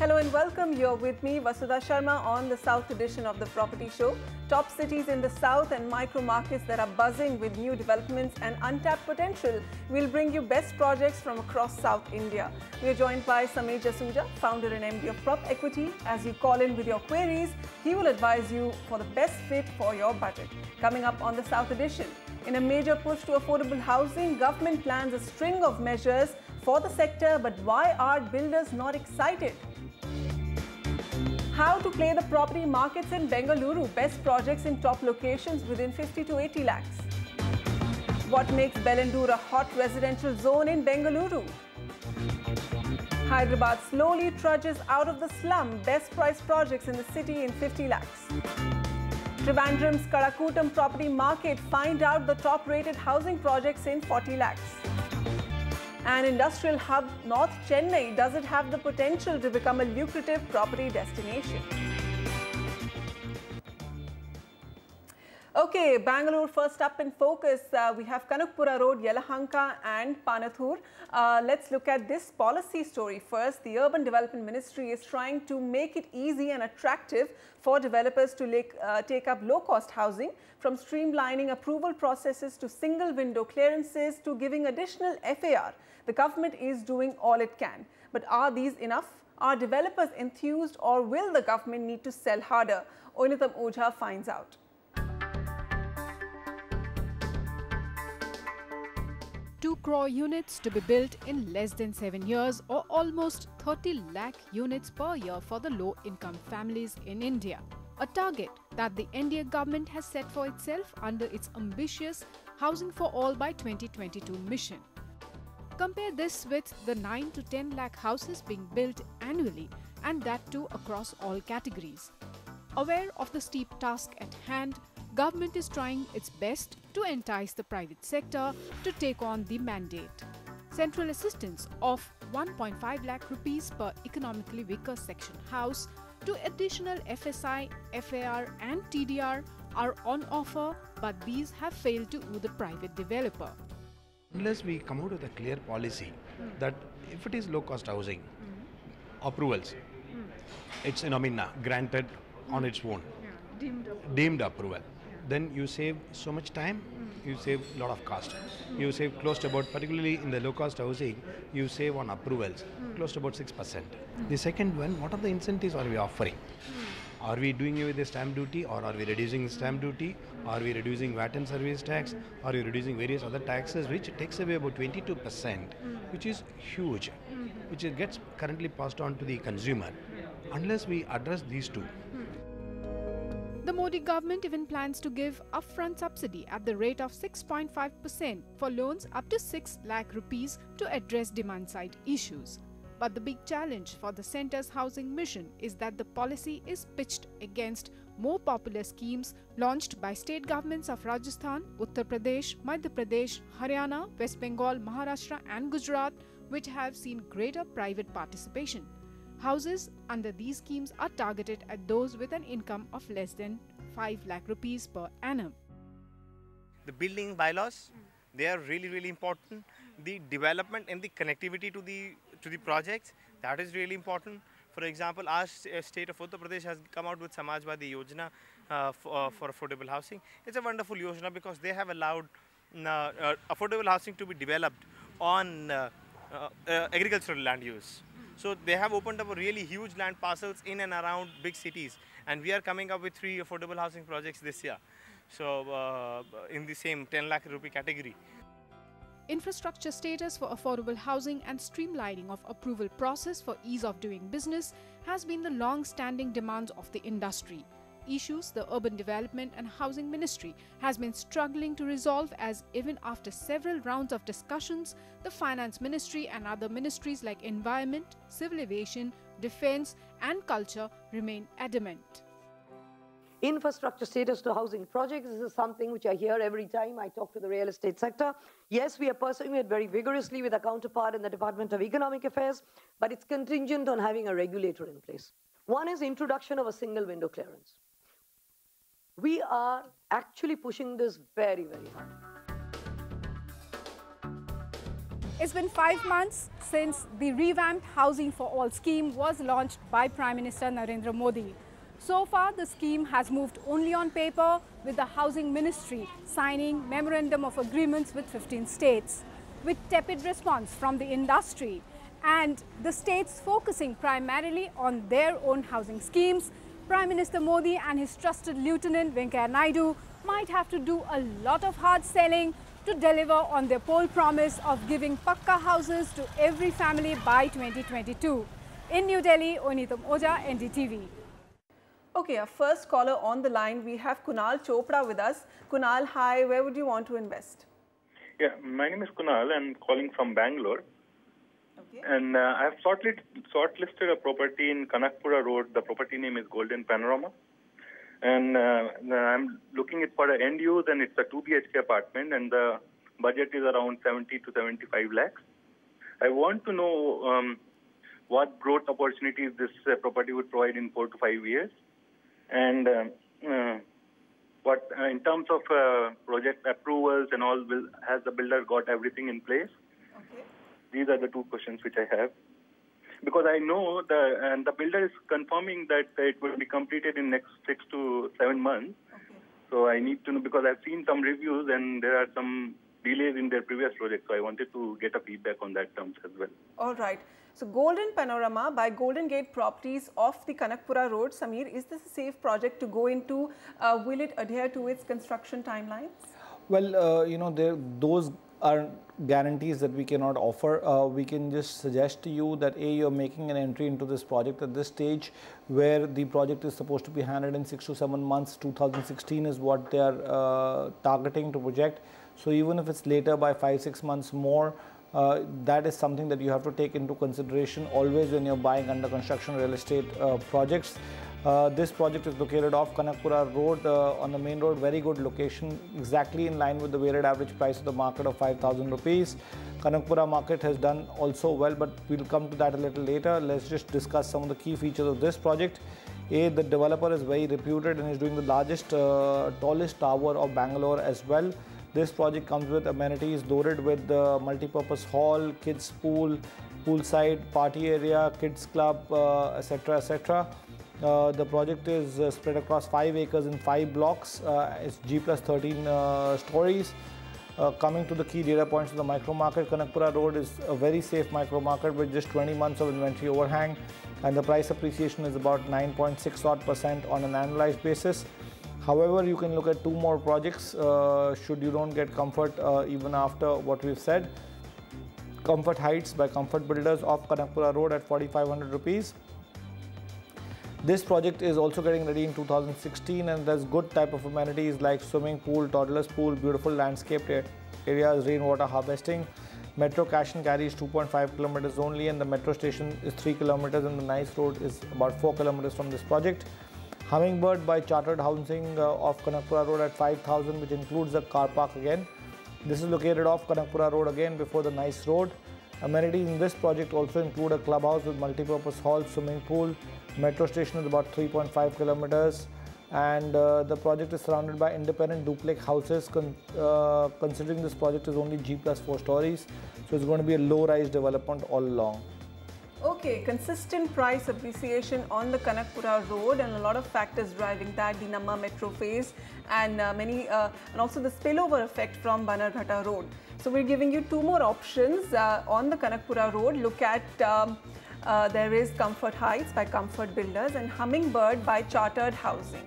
Hello and welcome. You're with me, Vasudha Sharma, on the South edition of the Property Show. Top cities in the South and micro markets that are buzzing with new developments and untapped potential. We'll bring you best projects from across South India. We are joined by Samir Jasuja, founder and MD of Prop Equity. As you call in with your queries, he will advise you for the best fit for your budget. Coming up on the South edition, in a major push to affordable housing, government plans a string of measures for the sector, but why are builders not excited? How to play the property markets in Bengaluru, best projects in top locations within 50 to 80 lakhs. What makes Bengaluru a hot residential zone in Bengaluru? Hyderabad slowly trudges out of the slum, best price projects in the city in 50 lakhs. Trivandrum's Karakutam property market, find out the top rated housing projects in 40 lakhs. An industrial hub, North Chennai, does it have the potential to become a lucrative property destination? Okay, Bangalore first up in focus. We have Kanakpura Road, Yelahanka and Panathur. Let's look at this policy story first. The Urban Development Ministry is trying to make it easy and attractive for developers to take up low-cost housing, from streamlining approval processes to single window clearances to giving additional FAR. The government is doing all it can. But are these enough? Are developers enthused, or will the government need to sell harder? Oinitam Ojha finds out. 2 crore units to be built in less than 7 years, or almost 30 lakh units per year for the low-income families in India. A target that the NDA government has set for itself under its ambitious Housing for All by 2022 mission. Compare this with the 9 to 10 lakh houses being built annually, and that too across all categories. Aware of the steep task at hand, government is trying its best to entice the private sector to take on the mandate. Central assistance of 1.5 lakh rupees per economically weaker section house to additional FSI, FAR and TDR are on offer, but these have failed to woo the private developer. Unless we come out with a clear policy that if it is low-cost housing, approvals, it's granted on its own, deemed approval, then you save so much time, you save a lot of cost. You save close to about, particularly in the low-cost housing, you save on approvals close to about 6%. The second one, what are the incentives are we offering? Are we doing away with the stamp duty, or are we reducing the stamp duty? Are we reducing VAT and service tax? Are we reducing various other taxes, which takes away about 22%, which is huge, which gets currently passed on to the consumer. Unless we address these two. The Modi government even plans to give upfront subsidy at the rate of 6.5% for loans up to 6 lakh rupees to address demand-side issues. But the big challenge for the centre's housing mission is that the policy is pitched against more popular schemes launched by state governments of Rajasthan, Uttar Pradesh, Madhya Pradesh, Haryana, West Bengal, Maharashtra and Gujarat, which have seen greater private participation. Houses under these schemes are targeted at those with an income of less than 5 lakh rupees per annum. The building bylaws, they are really important. The development and the connectivity to the projects, that is really important. For example, our state of Uttar Pradesh has come out with Samajwadi Yojana for affordable housing. It's a wonderful Yojana because they have allowed affordable housing to be developed on agricultural land use. So they have opened up a really huge land parcels in and around big cities, and we are coming up with 3 affordable housing projects this year. So in the same 10 lakh rupee category. Infrastructure status for affordable housing and streamlining of approval process for ease of doing business has been the long-standing demands of the industry. Issues the Urban Development and Housing Ministry has been struggling to resolve, as even after several rounds of discussions, the Finance Ministry and other ministries like Environment, Civil Aviation, Defence and Culture remain adamant. Infrastructure status to housing projects, this is something which I hear every time I talk to the real estate sector. Yes, we are pursuing it very vigorously with a counterpart in the Department of Economic Affairs, but it's contingent on having a regulator in place. One is introduction of a single window clearance. We are actually pushing this very hard. It's been 5 months since the revamped Housing for All scheme was launched by Prime Minister Narendra Modi. So far, the scheme has moved only on paper, with the Housing Ministry signing memorandum of agreements with 15 states. With tepid response from the industry and the states focusing primarily on their own housing schemes, Prime Minister Modi and his trusted lieutenant Venkaiah Naidu might have to do a lot of hard selling to deliver on their poll promise of giving Pakka houses to every family by 2022. In New Delhi, Onitam Oja, NDTV. Okay, our first caller on the line, we have Kunal Chopra with us. Kunal, hi, where would you want to invest? Yeah, my name is Kunal. I'm calling from Bangalore. Okay. And I have shortlisted a property in Kanakpura Road. The property name is Golden Panorama. And I'm looking it for an end use, and it's a 2 BHK apartment, and the budget is around 70 to 75 lakhs. I want to know what growth opportunities this property would provide in 4 to 5 years. And what in terms of project approvals and all, has the builder got everything in place? Okay. These are the two questions which I have. Because I know the builder is confirming that it will be completed in next 6 to 7 months. Okay. So I need to know, because I've seen some reviews and there are some delays in their previous projects. So I wanted to get a feedback on that terms as well. All right. So Golden Panorama by Golden Gate Properties off the Kanakpura Road. Samir, is this a safe project to go into? Will it adhere to its construction timelines? Well, those are guarantees that we cannot offer. We can just suggest to you that you're making an entry into this project at this stage, where the project is supposed to be handed in 6 to 7 months. 2016 is what they are targeting to project. So even if it's later by 5-6 months more, that is something that you have to take into consideration always when you're buying under construction real estate projects. This project is located off Kanakpura Road on the main road, very good location, exactly in line with the weighted average price of the market of 5,000 rupees. Kanakpura market has done also well, but we'll come to that a little later. Let's just discuss some of the key features of this project. The developer is very reputed and is doing the largest, tallest tower of Bangalore as well. This project comes with amenities loaded with the multi-purpose hall, kids pool, poolside, party area, kids club, etc., etc. The project is spread across 5 acres in 5 blocks. It's G plus 13 stories. Coming to the key data points of the micro market, Kanakpura Road is a very safe micro market with just 20 months of inventory overhang, and the price appreciation is about 9.6% on an annualized basis. However, you can look at 2 more projects should you don't get comfort even after what we've said. Comfort Heights by Comfort Builders off Kanakpura Road at 4,500 rupees. This project is also getting ready in 2016, and there's good type of amenities like swimming pool, toddler's pool, beautiful landscaped areas, rainwater harvesting. Metro cash and carry is 2.5 kilometers only, and the metro station is 3 kilometers, and the nice road is about 4 kilometers from this project. Hummingbird by Chartered Housing off Kanakpura Road at 5,000, which includes a car park again. This is located off Kanakpura Road again before the nice road. Amenities in this project also include a clubhouse with multi-purpose hall, swimming pool. Metro station is about 3.5 kilometers, and the project is surrounded by independent duplex houses. Considering this project is only G plus 4 stories, so it's going to be a low-rise development all along. Okay, consistent price appreciation on the Kanakpura Road, and a lot of factors driving that, the Namma metro phase and and also the spillover effect from Banarghata Road. So we're giving you 2 more options on the Kanakpura Road. Look at there is Comfort Heights by Comfort Builders and Hummingbird by Chartered Housing.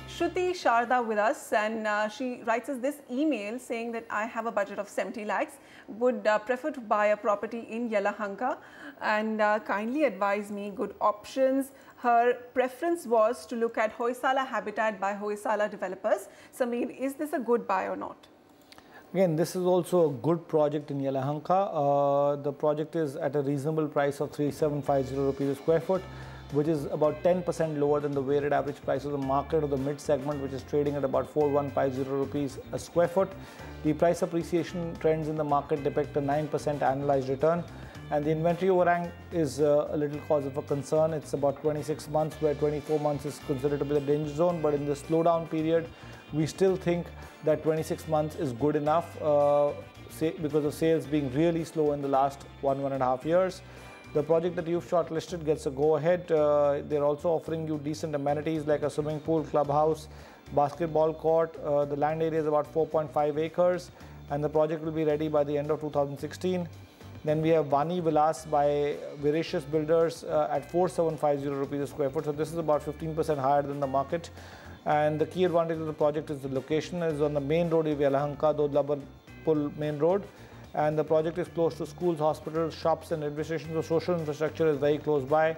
Shruti Sharda with us, and she writes us this email saying that I have a budget of 70 lakhs, would prefer to buy a property in Yelahanka, and kindly advise me good options. Her preference was to look at Hoysala Habitat by Hoysala Developers. Samir, is this a good buy or not? Again, this is also a good project in Yelahanka. The project is at a reasonable price of 3,750 rupees a square foot, which is about 10% lower than the weighted average price of the market of the mid segment, which is trading at about 4,150 rupees a square foot. The price appreciation trends in the market depict a 9% annualized return, and the inventory overhang is a little cause of a concern. It's about 26 months, where 24 months is considered to be the danger zone, but in the slowdown period, we still think that 26 months is good enough because of sales being really slow in the last 1.5 years. The project that you've shortlisted gets a go-ahead. They're also offering you decent amenities like a swimming pool, clubhouse, basketball court. The land area is about 4.5 acres and the project will be ready by the end of 2016. Then we have Vani Vilas by Veracious Builders at 4750 rupees a square foot. So this is about 15% higher than the market. And the key advantage of the project is the location. It is on the main road of Yelahanka, Dodlabar Pul main road. And the project is close to schools, hospitals, shops and railway stations. So social infrastructure is very close by.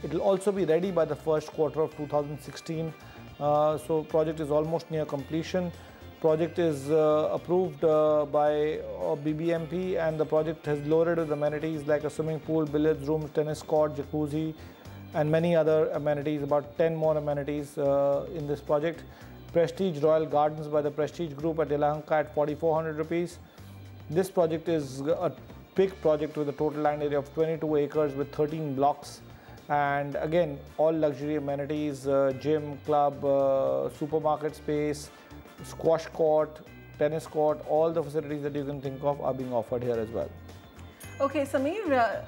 It will also be ready by the first quarter of 2016. So project is almost near completion. Project is approved by BBMP and the project has loaded with amenities like a swimming pool, billiards room, tennis court, jacuzzi and many other amenities, about 10 more amenities in this project. Prestige Royal Gardens by the Prestige Group at Yelahanka at 4400 rupees. This project is a big project with a total land area of 22 acres with 13 blocks. And again, all luxury amenities, gym, club, supermarket space, squash court, tennis court, all the facilities that you can think of are being offered here as well. Okay, Sameer,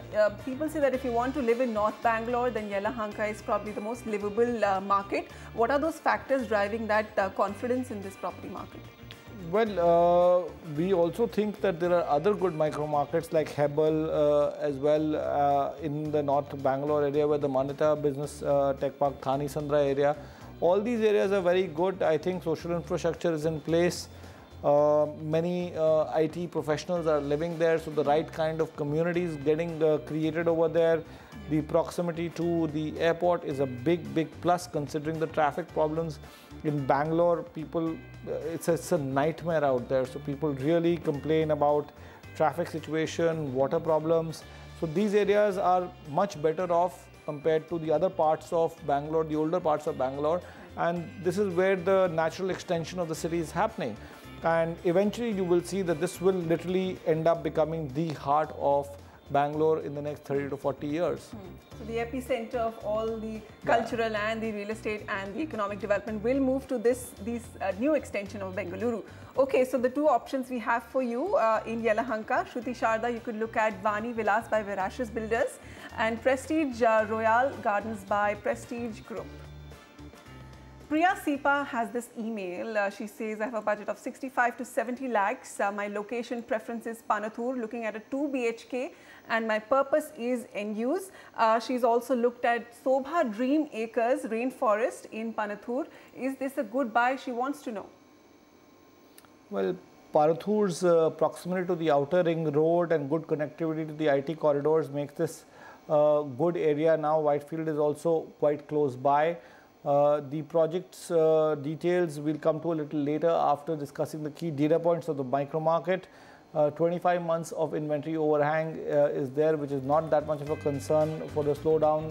people say that if you want to live in North Bangalore, then Yelahanka is probably the most livable market. What are those factors driving that confidence in this property market? Well, we also think that there are other good micro markets like Hebel as well in the North Bangalore area where the Manita Business Tech Park, Thani Sandra area. All these areas are very good. I think social infrastructure is in place. Many IT professionals are living there, so the right kind of community is getting created over there. The proximity to the airport is a big plus considering the traffic problems in Bangalore. People, it's a nightmare out there. So people really complain about traffic situation, water problems. So these areas are much better off compared to the other parts of Bangalore, the older parts of Bangalore. And this is where the natural extension of the city is happening. And eventually you will see that this will literally end up becoming the heart of Bangalore in the next 30 to 40 years. So the epicenter of all the cultural and the real estate and the economic development will move to this new extension of Bengaluru. Okay, so the two options we have for you in Yelahanka, Shruti Sharda, you could look at Vani Vilas by Veracious Builders and Prestige Royal Gardens by Prestige Group. Priya Sipa has this email. She says, I have a budget of 65 to 70 lakhs. My location preference is Panathur, looking at a 2 BHK, and my purpose is end use. She's also looked at Sobha Dream Acres Rainforest in Panathur. Is this a good buy? She wants to know. Well, Panathur's proximity to the outer ring road and good connectivity to the IT corridors makes this a good area now. Whitefield is also quite close by. The project's details will come to a little later after discussing the key data points of the micro market. 25 months of inventory overhang is there, which is not that much of a concern for the slowdown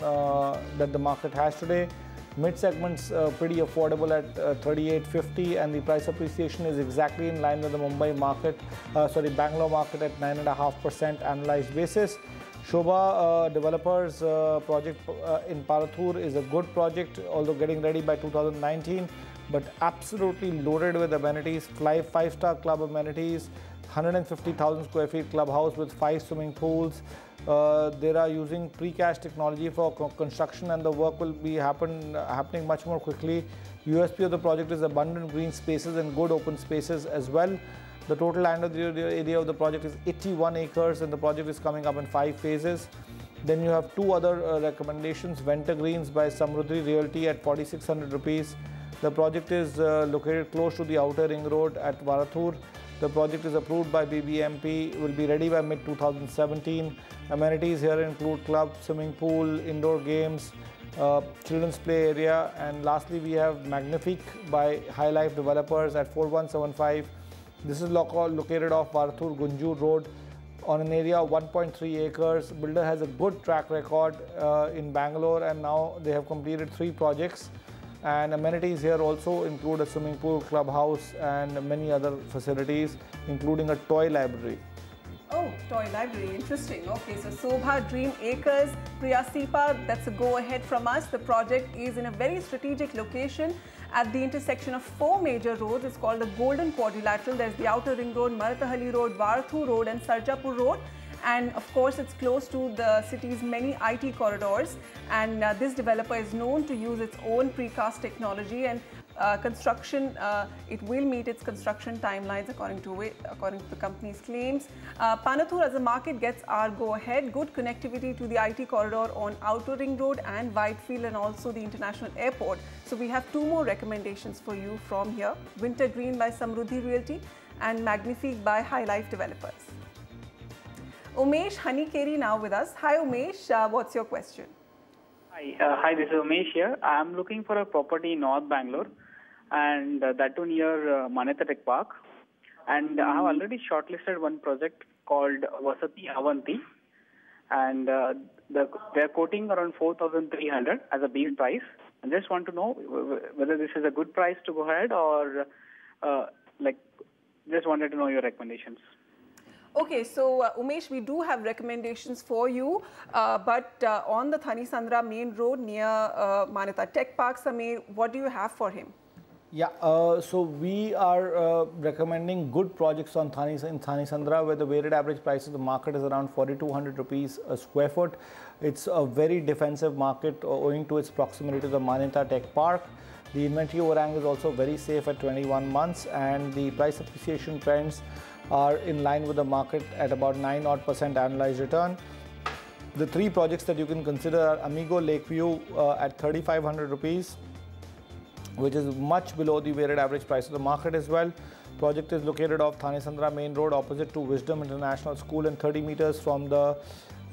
that the market has today. Mid segments pretty affordable at 3850, and the price appreciation is exactly in line with the Bangalore market at 9.5% annualized basis. Shobha Developers project in Panathur is a good project, although getting ready by 2019, but absolutely loaded with amenities, five-star club amenities, 150,000 square feet clubhouse with 5 swimming pools. They are using precast technology for construction, and the work will be happening much more quickly. USP of the project is abundant green spaces and good open spaces as well. The total land area of the project is 81 acres and the project is coming up in 5 phases. Then you have 2 other recommendations. Venter Greens by Samruddhi Realty at 4600 rupees. The project is located close to the outer ring road at Varathur. The project is approved by BBMP, will be ready by mid-2017. Amenities here include club, swimming pool, indoor games, children's play area. And lastly, we have Magnifique by High Life Developers at 4175. This is located off Varathur Gunjur Road on an area of 1.3 acres. Builder has a good track record in Bangalore, and now they have completed 3 projects. And amenities here also include a swimming pool, clubhouse and many other facilities, including a toy library. Oh, toy library, interesting. Okay, so Sobha Dream Acres, Priya Sipa, that's a go ahead from us. The project is in a very strategic location at the intersection of 4 major roads. It's called the Golden Quadrilateral. There's the Outer Ring Road, Marathahalli Road, Varathu Road and Sarjapur Road. And of course, it's close to the city's many IT corridors. And this developer is known to use its own precast technology, and it will meet its construction timelines according to the company's claims. Panathur as a market gets our go-ahead. Good connectivity to the IT corridor on Outer Ring Road and Whitefield, and also the international airport. So we have 2 more recommendations for you from here. Winter Green by Samruddhi Realty and Magnifique by High Life Developers. Umesh Hanikeri now with us. Hi Umesh, what's your question? Hi, this is Umesh here. I am looking for a property in North Bangalore, and that too near Manyata Tech Park. And I have already shortlisted one project called Vasati Avanti, and they are quoting around 4,300 as a base price. I just want to know whether this is a good price to go ahead, or just wanted to know your recommendations. Okay, so Umesh, we do have recommendations for you, but on the Thani Sandra main road near Manyata Tech Park, Samir, what do you have for him? Yeah, so we are recommending good projects in Thani Sandra, where the weighted average price of the market is around 4,200 rupees a square foot. It's a very defensive market owing to its proximity to the Manyata Tech Park. The inventory overhang is also very safe at 21 months, and the price appreciation trends are in line with the market at about 9% annualized return. The 3 projects that you can consider are Amigo Lakeview at 3,500 rupees, which is much below the weighted average price of the market as well. Project is located off Thane Sandra main road opposite to Wisdom International School and 30 meters from the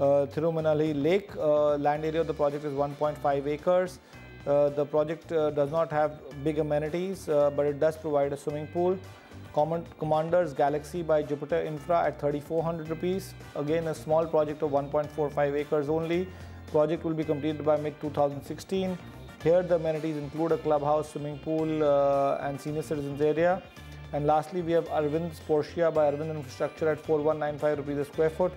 Thirumanali Lake. Land area of the project is 1.5 acres. The project does not have big amenities, but it does provide a swimming pool. Commander's Galaxy by Jupiter Infra at 3,400 rupees. Again, a small project of 1.45 acres only. Project will be completed by mid-2016. Here the amenities include a clubhouse, swimming pool and senior citizens area. And lastly, we have Arvind's Portia by Arvind Infrastructure at 4,195 rupees a square foot.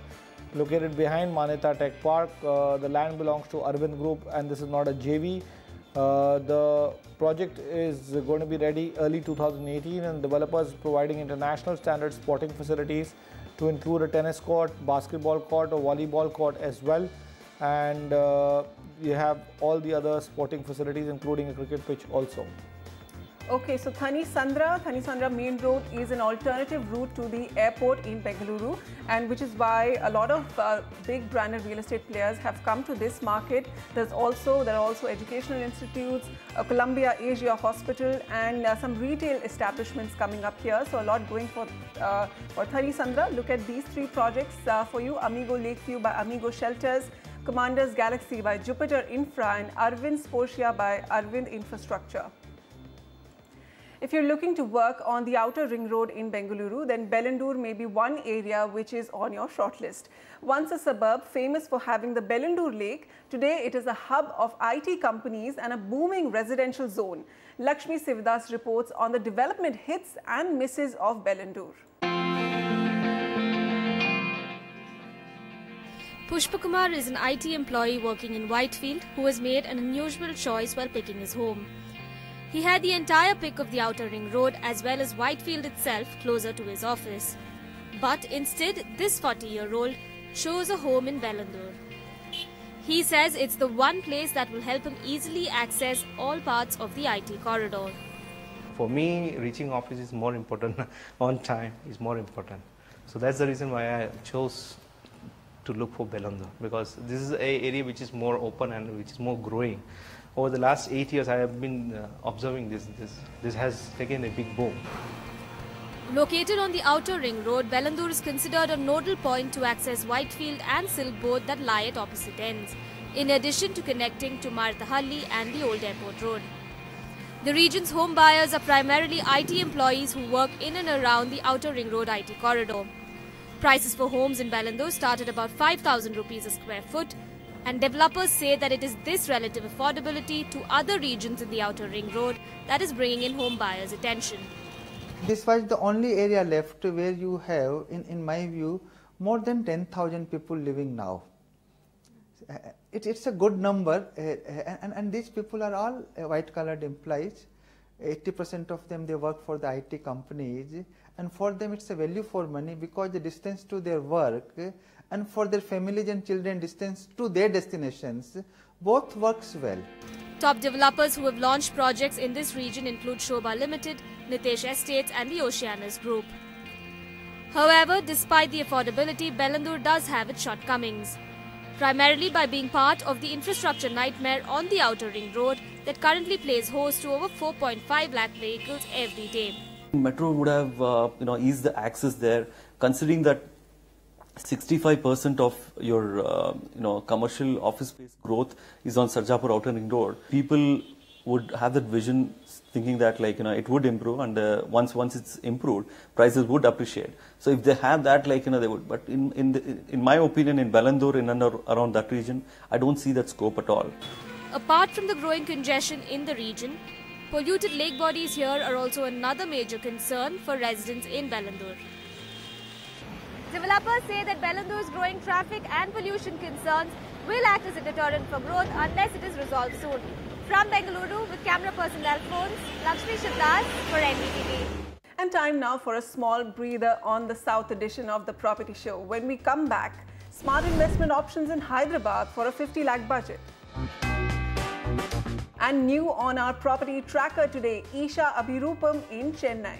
Located behind Manyata Tech Park. The land belongs to Arvind Group, and this is not a JV. The project is going to be ready early 2018, and developers providing international standard sporting facilities to include a tennis court, basketball court, or volleyball court as well. And you have all the other sporting facilities, including a cricket pitch also. Okay, so Thani Sandra main road is an alternative route to the airport in Bengaluru, and which is why a lot of big branded real estate players have come to this market. There are also educational institutes, Columbia Asia Hospital, and some retail establishments coming up here. So a lot going for Thani Sandra. Look at these 3 projects for you: Amigo Lakeview by Amigo Shelters, Commander's Galaxy by Jupiter Infra, and Arvind's Portia by Arvind Infrastructure. If you're looking to work on the outer ring road in Bengaluru, then Bellandur may be one area which is on your shortlist. Once a suburb famous for having the Bellandur Lake, today it is a hub of IT companies and a booming residential zone. Lakshmi Sivadas reports on the development hits and misses of Bellandur. Pushpakumar is an IT employee working in Whitefield who has made an unusual choice while picking his home. He had the entire pick of the outer ring road as well as Whitefield itself closer to his office. But instead, this 40-year-old chose a home in Bellandur. He says it's the one place that will help him easily access all parts of the IT corridor. For me, reaching office is more important, on time is more important. So that's the reason why I chose to look for Bellandur, because this is an area which is more open and which is more growing. Over the last 8 years, I have been observing this. This has taken a big boom. Located on the outer ring road, Bellandur is considered a nodal point to access Whitefield and Silk both that lie at opposite ends, in addition to connecting to Marathahalli and the old airport road. The region's home buyers are primarily IT employees who work in and around the outer ring road IT corridor. Prices for homes in Bellandur start at about 5,000 rupees a square foot, and developers say that it is this relative affordability to other regions in the outer ring road that is bringing in home buyers' attention. This was the only area left where you have, in my view, more than 10,000 people living now. It's a good number, and these people are all white-collared employees, 80% of them, they work for the IT companies, and for them it's a value for money because the distance to their work and for their families and children distance to their destinations, both works well. Top developers who have launched projects in this region include Shobha Limited, Nitesh Estates and the Oceanus Group. However, despite the affordability, Bengaluru does have its shortcomings, primarily by being part of the infrastructure nightmare on the outer ring road that currently plays host to over 4.5 lakh vehicles every day. Metro would have eased the access there, considering that 65% of your commercial office space growth is on Sarjapur Outer Ring Road. People would have that vision, thinking that it would improve, and once it's improved, prices would appreciate. So if they have that, they would. But in my opinion, in Bengaluru, in and around that region, I don't see that scope at all. Apart from the growing congestion in the region, polluted lake bodies here are also another major concern for residents in Bengaluru. Developers say that Bengaluru's growing traffic and pollution concerns will act as a deterrent for growth unless it is resolved soon. From Bengaluru, with camera person Alphonse, Lakshmi Shivdas for NDTV. And time now for a small breather on the South edition of the Property Show. When we come back, smart investment options in Hyderabad for a 50 lakh budget. And new on our property tracker today, Isha Abhirupam in Chennai.